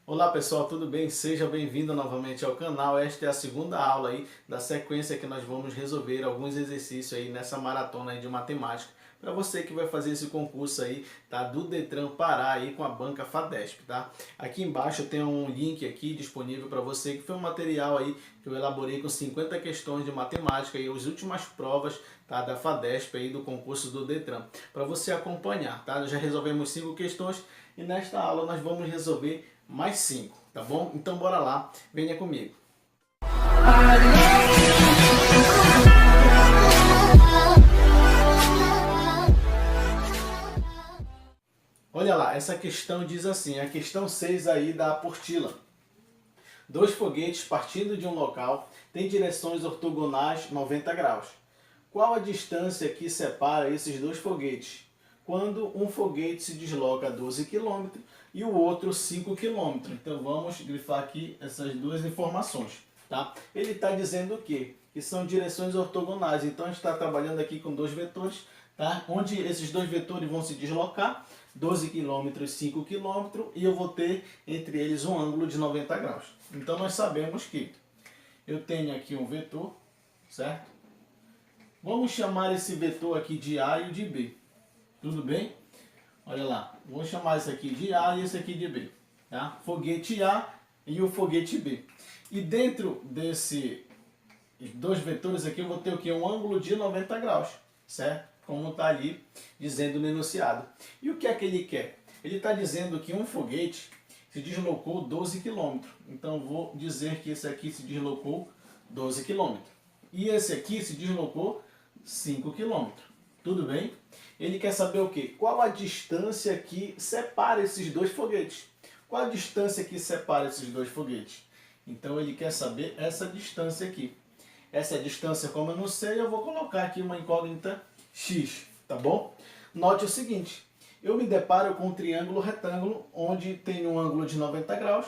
Olá pessoal, tudo bem? Seja bem-vindo novamente ao canal. Esta é a segunda aula aí da sequência que nós vamos resolver alguns exercícios aí nessa maratona aí de matemática para você que vai fazer esse concurso aí, tá? Do Detran Pará aí com a banca FADESP, tá? Aqui embaixo tem um link aqui disponível para você que foi um material aí que eu elaborei com 50 questões de matemática e as últimas provas, tá? Da FADESP aí do concurso do Detran para você acompanhar, tá? Nós já resolvemos 5 questões e nesta aula nós vamos resolver mais 5, tá bom? Então bora lá, venha comigo. Olha lá, essa questão diz assim, a questão 6 aí da apostila. Dois foguetes partindo de um local têm direções ortogonais 90 graus. Qual a distância que separa esses dois foguetes? Quando um foguete se desloca 12 km e o outro 5 km. Então vamos grifar aqui essas duas informações. Tá? Ele está dizendo o quê? Que são direções ortogonais. Então a gente está trabalhando aqui com dois vetores, tá? Onde esses dois vetores vão se deslocar, 12 km, 5 km, e eu vou ter entre eles um ângulo de 90 graus. Então nós sabemos que eu tenho aqui um vetor, certo? Vamos chamar esse vetor aqui de A e o de B. Tudo bem? Olha lá, vou chamar esse aqui de A e esse aqui de B. Tá? Foguete A e o foguete B. E dentro desses dois vetores aqui eu vou ter o quê? Um ângulo de 90 graus, certo? Como está ali dizendo no enunciado. E o que é que ele quer? Ele está dizendo que um foguete se deslocou 12 km. Então vou dizer que esse aqui se deslocou 12 km. E esse aqui se deslocou 5 km. Tudo bem? Ele quer saber o quê? Qual a distância que separa esses dois foguetes? Qual a distância que separa esses dois foguetes? Então ele quer saber essa distância aqui. Essa distância, como eu não sei, eu vou colocar aqui uma incógnita x, tá bom? Note o seguinte, eu me deparo com um triângulo retângulo, onde tem um ângulo de 90 graus,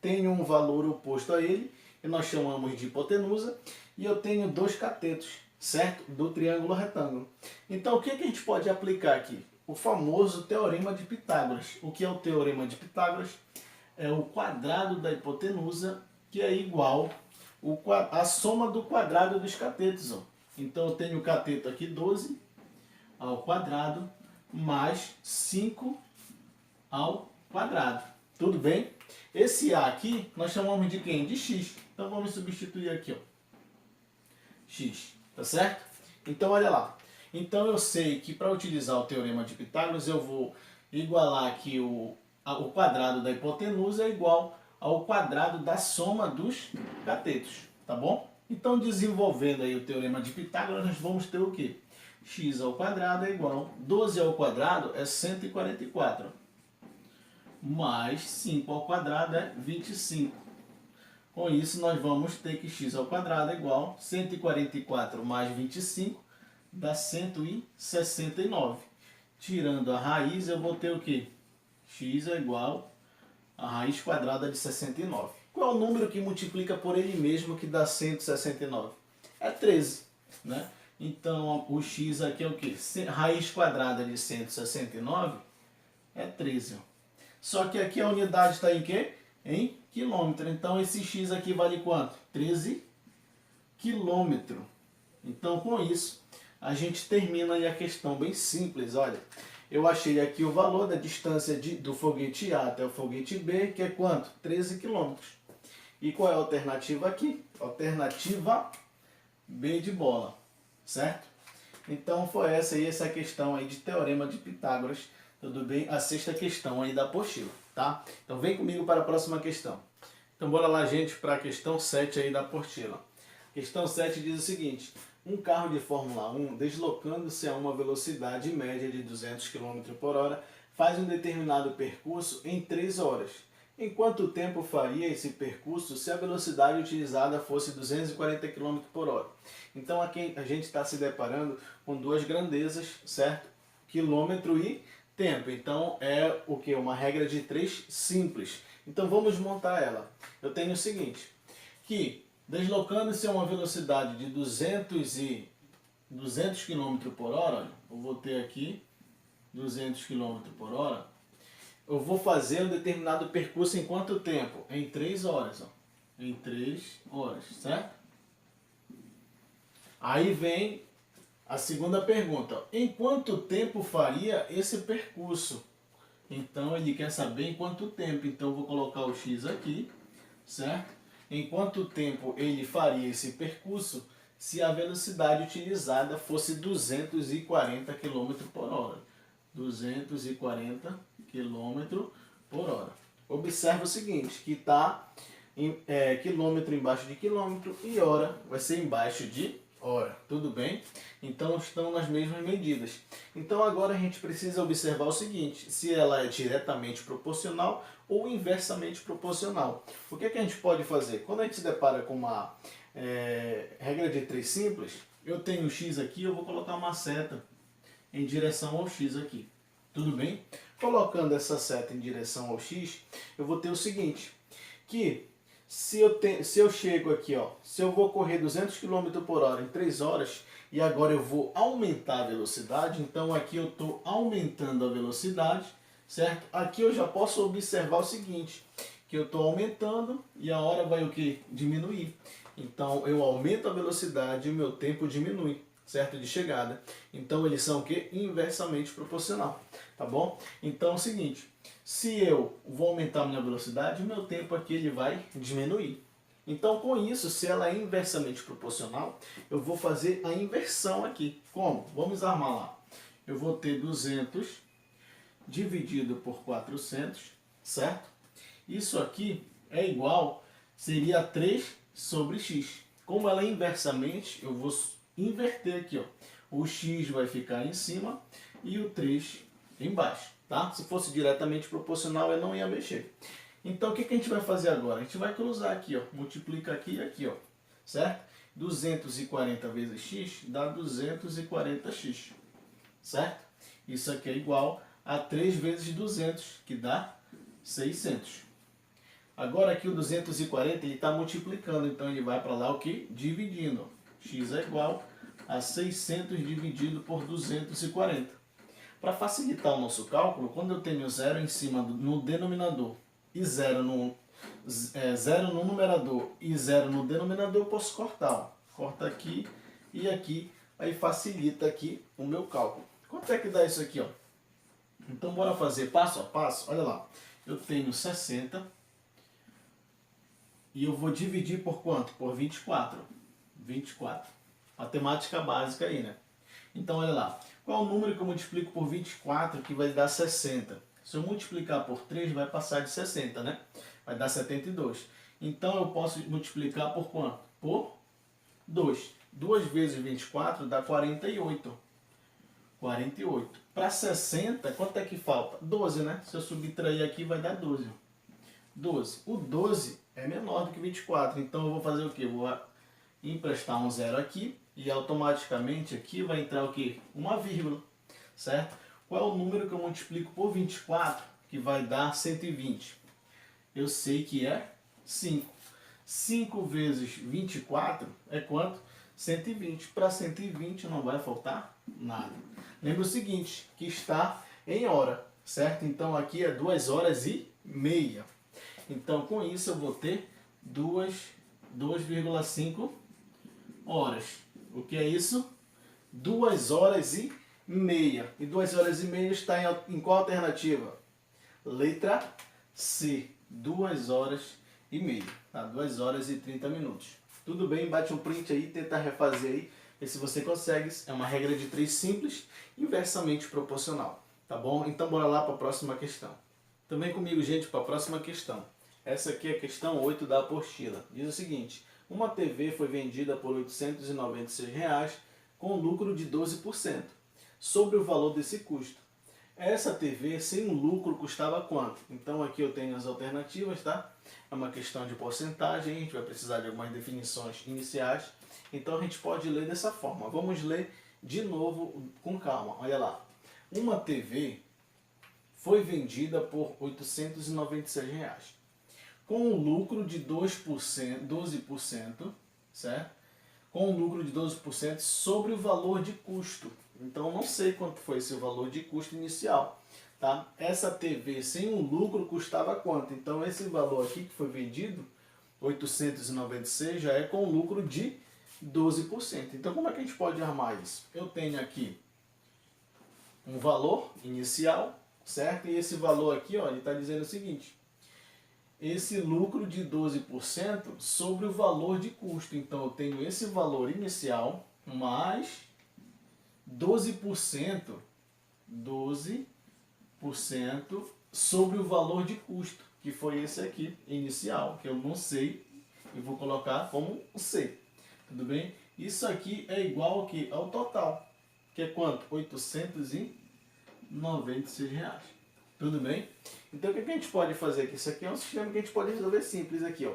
tenho um valor oposto a ele, que nós chamamos de hipotenusa, e eu tenho dois catetos, certo? Do triângulo retângulo. Então, o que a gente pode aplicar aqui? O famoso Teorema de Pitágoras. O que é o Teorema de Pitágoras? É o quadrado da hipotenusa, que é igual a soma do quadrado dos catetos. Ó. Então, eu tenho o cateto aqui 12 ao quadrado, mais 5 ao quadrado. Tudo bem? Esse A aqui, nós chamamos de quem? De x. Então, vamos substituir aqui, ó. X. Tá certo? Então, olha lá. Então, eu sei que para utilizar o Teorema de Pitágoras, eu vou igualar aqui o quadrado da hipotenusa é igual ao quadrado da soma dos catetos. Tá bom? Então, desenvolvendo aí o Teorema de Pitágoras, nós vamos ter o quê? X ao quadrado é igual, 12 ao quadrado é 144, mais 5 ao quadrado é 25. Com isso, nós vamos ter que x ao quadrado é igual a 144 mais 25 dá 169. Tirando a raiz, eu vou ter o quê? X é igual a raiz quadrada de 69. Qual é o número que multiplica por ele mesmo que dá 169? É 13, né? Então, o x aqui é o quê? Raiz quadrada de 169 é 13. Só que aqui a unidade está em quê? Em quilômetro. Então, esse x aqui vale quanto? 13 quilômetro. Então, com isso, a gente termina aí a questão bem simples. Olha, eu achei aqui o valor da distância do foguete A até o foguete B, que é quanto? 13 quilômetros. E qual é a alternativa aqui? Alternativa B de bola. Certo? Então, foi essa questão aí de Teorema de Pitágoras. Tudo bem? A sexta questão aí da apostila, tá? Então vem comigo para a próxima questão. Então bora lá, gente, para a questão 7 aí da apostila. Questão 7 diz o seguinte: um carro de Fórmula 1, deslocando-se a uma velocidade média de 200 km por hora, faz um determinado percurso em 3 horas. Em quanto tempo faria esse percurso se a velocidade utilizada fosse 240 km por hora? Então aqui a gente está se deparando com duas grandezas, certo? Quilômetro e tempo. Então é o que? Uma regra de 3 simples. Então vamos montar ela. Eu tenho o seguinte, que deslocando-se a uma velocidade de 200 km por hora, olha, eu vou ter aqui 200 km por hora, eu vou fazer um determinado percurso em quanto tempo? Em 3 horas. Ó. Em 3 horas, certo? Aí vem a segunda pergunta. Em quanto tempo faria esse percurso? Então ele quer saber em quanto tempo. Então eu vou colocar o x aqui, certo? Em quanto tempo ele faria esse percurso se a velocidade utilizada fosse 240 km por hora. 240 km por hora. Observa o seguinte, que está quilômetro embaixo de quilômetro e hora vai ser embaixo de hora. Tudo bem? Então estão nas mesmas medidas. Então agora a gente precisa observar o seguinte, se ela é diretamente proporcional ou inversamente proporcional. O que é que a gente pode fazer? Quando a gente se depara com uma regra de 3 simples, eu tenho o x aqui, eu vou colocar uma seta em direção ao x aqui. Tudo bem? Colocando essa seta em direção ao x, eu vou ter o seguinte, que se eu chego aqui, ó, se eu vou correr 200 km por hora em 3 horas, e agora eu vou aumentar a velocidade, então aqui eu estou aumentando a velocidade, certo? Aqui eu já posso observar o seguinte, que eu estou aumentando e a hora vai o que? Diminuir. Então eu aumento a velocidade e o meu tempo diminui, certo? De chegada. Então eles são o que? Inversamente proporcional, tá bom? Então é o seguinte, se eu vou aumentar a minha velocidade, o meu tempo aqui ele vai diminuir. Então com isso, se ela é inversamente proporcional, eu vou fazer a inversão aqui. Como? Vamos armar lá. Eu vou ter 200 dividido por 400, certo? Isso aqui é igual, seria 3 sobre x. Como ela é inversamente, eu vou inverter aqui, ó. O x vai ficar em cima e o 3 embaixo, tá? Se fosse diretamente proporcional, eu não ia mexer. Então, o que a gente vai fazer agora? A gente vai cruzar aqui, ó. Multiplica aqui e aqui, ó. Certo? 240 vezes x dá 240x. Certo? Isso aqui é igual a 3 vezes 200, que dá 600. Agora aqui o 240 ele está multiplicando, então ele vai para lá o que? Dividindo. X é igual a 600 dividido por 240. Para facilitar o nosso cálculo, quando eu tenho zero em cima no denominador e zero no numerador e zero no denominador, eu posso cortar. Ó. Corta aqui e aqui, aí facilita aqui o meu cálculo. Quanto é que dá isso aqui? Ó? Então bora fazer passo a passo. Olha lá, eu tenho 60 e eu vou dividir por quanto? Por 24. 24. Matemática básica aí, né? Então olha lá, qual é o número que eu multiplico por 24 que vai dar 60? Se eu multiplicar por 3, vai passar de 60, né? Vai dar 72. Então eu posso multiplicar por quanto? Por 2. 2 vezes 24 dá 48. 48. Para 60, quanto é que falta? 12, né? Se eu subtrair aqui, vai dar 12. 12. O 12 é menor do que 24. Então eu vou fazer o quê? Eu vou emprestar um zero aqui e automaticamente aqui vai entrar o quê? Uma vírgula. Certo? Qual é o número que eu multiplico por 24 que vai dar 120? Eu sei que é 5. 5 vezes 24 é quanto? 120. Para 120 não vai faltar nada. Lembra o seguinte, que está em hora, certo? Então aqui é 2 horas e meia. Então com isso eu vou ter 2,5 horas. O que é isso? 2 horas e meia. E 2 horas e meia está em qual alternativa? Letra C. 2 horas e meia. Tá? 2 horas e 30 minutos. Tudo bem? Bate um print aí, tenta refazer aí. E se você consegue, é uma regra de 3 simples, inversamente proporcional. Tá bom? Então bora lá para a próxima questão. Também comigo, gente, para a próxima questão. Essa aqui é a questão 8 da apostila. Diz o seguinte: uma TV foi vendida por R$ 896 com lucro de 12%. Sobre o valor desse custo. Essa TV sem o lucro custava quanto? Então aqui eu tenho as alternativas, tá? É uma questão de porcentagem, a gente vai precisar de algumas definições iniciais. Então a gente pode ler dessa forma. Vamos ler de novo com calma. Olha lá. Uma TV foi vendida por R$ 896, com um lucro de 12%, certo? Com um lucro de 12% sobre o valor de custo. Então não sei quanto foi esse valor de custo inicial, tá? Essa TV sem um lucro custava quanto? Então esse valor aqui que foi vendido, 896, já é com lucro de 12%. Então como é que a gente pode armar isso? Eu tenho aqui um valor inicial, certo? E esse valor aqui, ó, ele está dizendo o seguinte: esse lucro de 12% sobre o valor de custo. Então eu tenho esse valor inicial mais 12%, 12% sobre o valor de custo, que foi esse aqui, inicial, que eu não sei e vou colocar como C. Tudo bem? Isso aqui é igual aqui ao total, que é quanto? R$ 896 reais. Tudo bem? Então o que a gente pode fazer aqui? Isso aqui é um sistema que a gente pode resolver simples aqui, ó.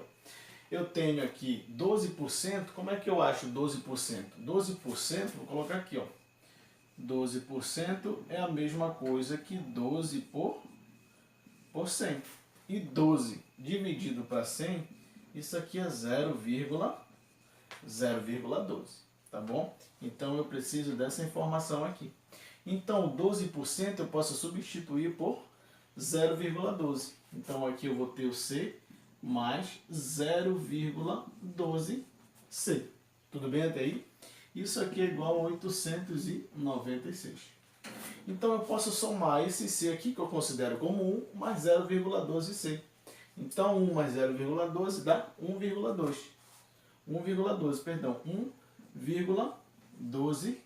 Eu tenho aqui 12%, como é que eu acho 12%? 12%, vou colocar aqui, ó. 12% é a mesma coisa que 12 por 100. E 12 dividido para 100, isso aqui é 0,12, tá bom? Então eu preciso dessa informação aqui. Então 12% eu posso substituir por 0,12. Então aqui eu vou ter o C mais 0,12C. Tudo bem até aí? Isso aqui é igual a 896. Então eu posso somar esse C aqui, que eu considero como 1, mais 0,12C. Então 1 mais 0,12 dá 1,2. 1,12, perdão, 1,12C.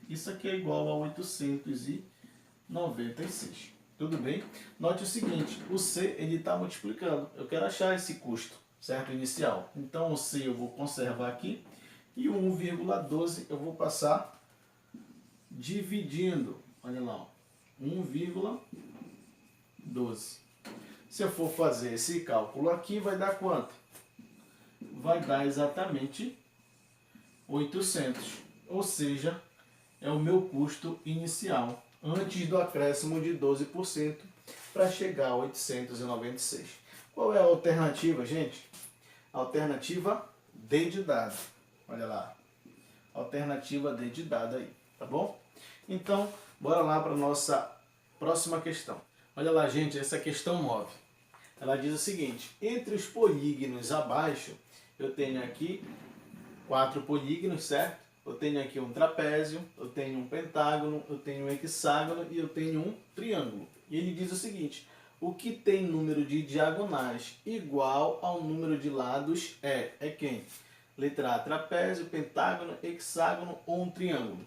Isso aqui é igual a 896. Tudo bem? Note o seguinte, o C ele está multiplicando. Eu quero achar esse custo, certo? Inicial. Então o C eu vou conservar aqui e o 1,12 eu vou passar dividindo. Olha lá, 1,12. Se eu for fazer esse cálculo aqui, vai dar quanto? Vai dar exatamente 800. Ou seja, é o meu custo inicial, antes do acréscimo de 12% para chegar a 896. Qual é a alternativa, gente? Alternativa D de dado. Olha lá. Alternativa D de dado aí, tá bom? Então, bora lá para a nossa próxima questão. Olha lá, gente, essa questão 9. Ela diz o seguinte: entre os polígonos abaixo, eu tenho aqui 4 polígonos, certo? Eu tenho aqui um trapézio, eu tenho um pentágono, eu tenho um hexágono e eu tenho um triângulo. E ele diz o seguinte: o que tem número de diagonais igual ao número de lados é quem? Letra A, trapézio, pentágono, hexágono ou um triângulo.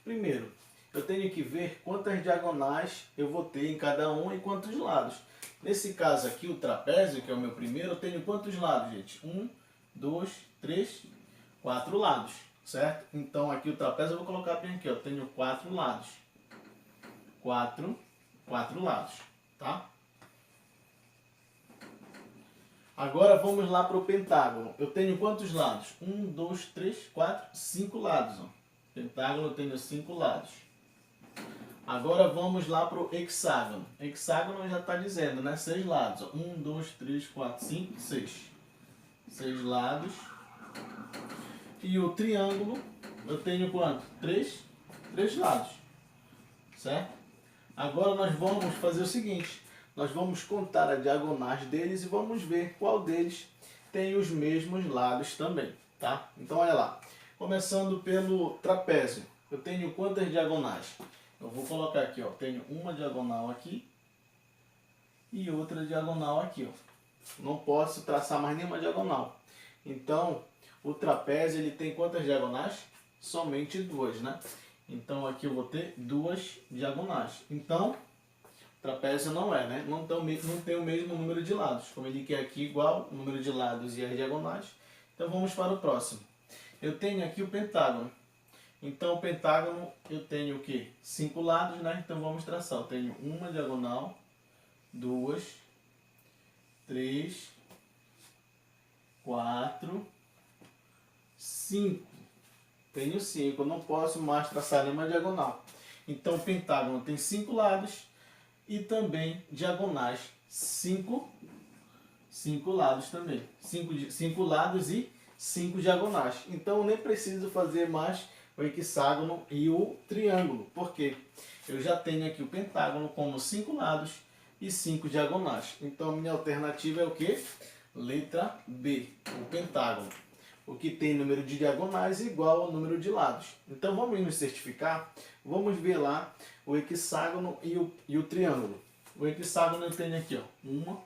Primeiro, eu tenho que ver quantas diagonais eu vou ter em cada um e quantos lados. Nesse caso aqui, o trapézio, que é o meu primeiro, eu tenho quantos lados, gente? 1, 2, 3, 4 lados, certo? Então aqui o trapézio eu vou colocar bem aqui, ó. Eu tenho 4 lados. 4 lados, tá? Agora vamos lá para o pentágono. Eu tenho quantos lados? 1, 2, 3, 4, 5 lados. Ó. Pentágono eu tenho 5 lados. Agora vamos lá para o hexágono. Hexágono já está dizendo, né? 6 lados. Ó. 1, 2, 3, 4, 5, 6. 6 lados. E o triângulo eu tenho quanto? 3 lados. Certo? Agora nós vamos fazer o seguinte. Nós vamos contar as diagonais deles e vamos ver qual deles tem os mesmos lados também, tá? Então, olha lá. Começando pelo trapézio. Eu tenho quantas diagonais? Eu vou colocar aqui, ó. Tenho uma diagonal aqui e outra diagonal aqui, ó. Não posso traçar mais nenhuma diagonal. Então, o trapézio, ele tem quantas diagonais? Somente 2, né? Então, aqui eu vou ter 2 diagonais. Então, trapézio não é, né? Não tem o mesmo número de lados. Como ele quer aqui igual o número de lados e as diagonais. Então vamos para o próximo. Eu tenho aqui o pentágono. Então o pentágono eu tenho o quê? 5 lados, né? Então vamos traçar. Eu tenho uma diagonal, 2, 3, 4, 5. Tenho 5. Eu não posso mais traçar nenhuma diagonal. Então o pentágono tem 5 lados. E também diagonais, 5 lados também. 5 lados e 5 diagonais. Então eu nem preciso fazer mais o hexágono e o triângulo. Por quê? Eu já tenho aqui o pentágono como 5 lados e 5 diagonais. Então, minha alternativa é o quê? Letra B, o pentágono. O que tem número de diagonais igual ao número de lados. Então, vamos nos certificar. Vamos ver lá o hexágono e o triângulo. O hexágono eu tenho aqui, ó, 1,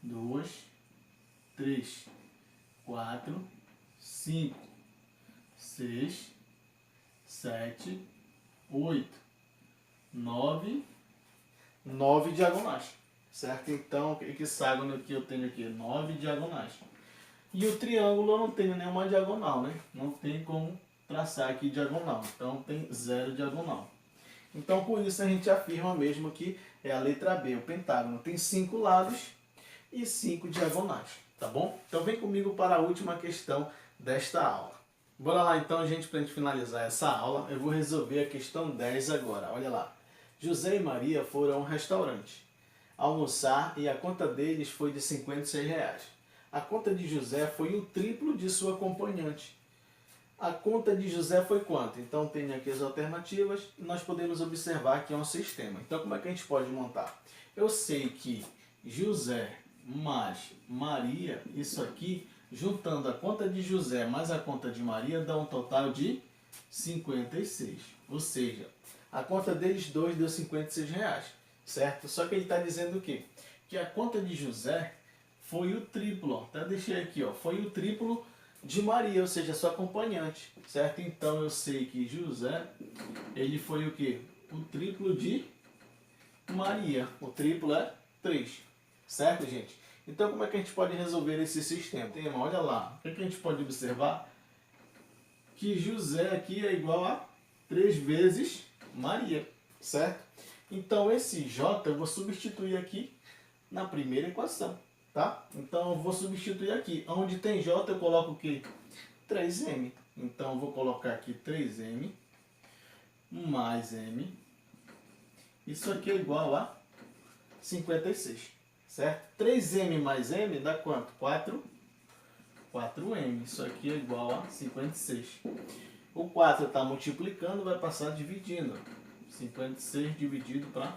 2, 3, 4, 5, 6, 7, 8, 9 diagonais, certo? Então, hexágono aqui eu tenho aqui 9 diagonais. E o triângulo eu não tenho nenhuma diagonal, né? Não tem como traçar aqui diagonal, então tem 0 diagonal. Então, com isso a gente afirma mesmo que é a letra B, o pentágono. Tem 5 lados e 5 diagonais, tá bom? Então vem comigo para a última questão desta aula. Bora lá então, gente, para a gente finalizar essa aula. Eu vou resolver a questão 10 agora, olha lá. José e Maria foram a um restaurante almoçar e a conta deles foi de R$56. A conta de José foi o triplo de sua acompanhante. A conta de José foi quanto? Então tem aqui as alternativas e nós podemos observar que é um sistema. Então como é que a gente pode montar? Eu sei que José mais Maria, isso aqui, juntando a conta de José mais a conta de Maria, dá um total de 56. Ou seja, a conta deles dois deu R$56, certo? Só que ele está dizendo o quê? Que a conta de José foi o triplo, ó. Até deixei aqui, ó, foi o triplo de Maria, ou seja, sua acompanhante, certo? Então eu sei que José, ele foi o quê? O triplo de Maria. O triplo é 3, certo, gente? Então como é que a gente pode resolver esse sistema? Olha lá, o que a gente pode observar? Que José aqui é igual a 3 vezes Maria, certo? Então esse J eu vou substituir aqui na primeira equação, tá? Então eu vou substituir aqui. Onde tem J eu coloco o quê? 3M. Então eu vou colocar aqui 3M mais M. Isso aqui é igual a 56, certo? 3M mais M dá quanto? 4M. Isso aqui é igual a 56. O 4 está multiplicando, vai passar dividindo. 56 dividido para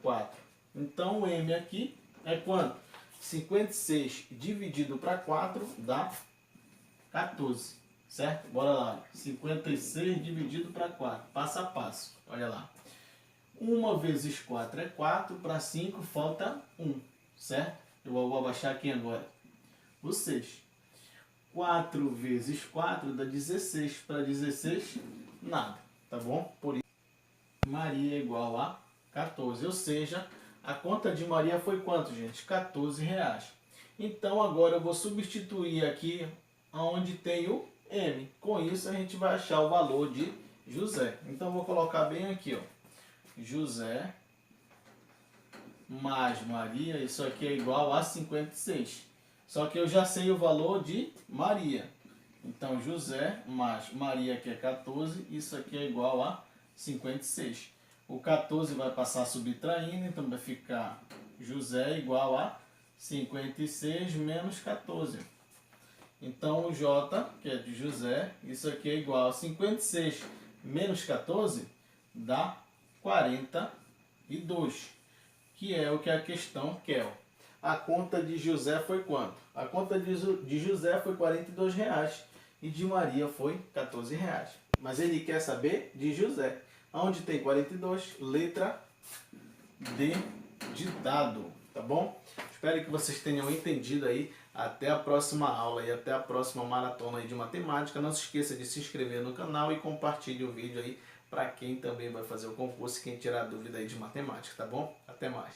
4. Então, o M aqui é quanto? 56 dividido para 4 dá 14. Certo? Bora lá. 56 dividido para 4. Passo a passo. Olha lá. 1 vezes 4 é 4. Para 5 falta 1. Certo? Eu vou abaixar aqui agora. O 6. 4 vezes 4 dá 16. Para 16, nada. Tá bom? Por isso, Maria é igual a 14. Ou seja, a conta de Maria foi quanto, gente? R$14. Então, agora eu vou substituir aqui onde tem o M. Com isso, a gente vai achar o valor de José. Então, eu vou colocar bem aqui, ó. José mais Maria, isso aqui é igual a 56. Só que eu já sei o valor de Maria. Então, José mais Maria, que é 14, isso aqui é igual a 56. O 14 vai passar subtraindo, então vai ficar José igual a 56 menos 14. Então, o J, que é de José, isso aqui é igual a 56 menos 14, dá 42, que é o que a questão quer. A conta de José foi quanto? A conta de José foi R$42 e de Maria foi R$14. Mas ele quer saber de José. Onde tem 42, letra D de dado, tá bom? Espero que vocês tenham entendido aí. Até a próxima aula e até a próxima maratona aí de matemática. Não se esqueça de se inscrever no canal e compartilhe o vídeo aí para quem também vai fazer o concurso e quem tirar dúvida aí de matemática, tá bom? Até mais.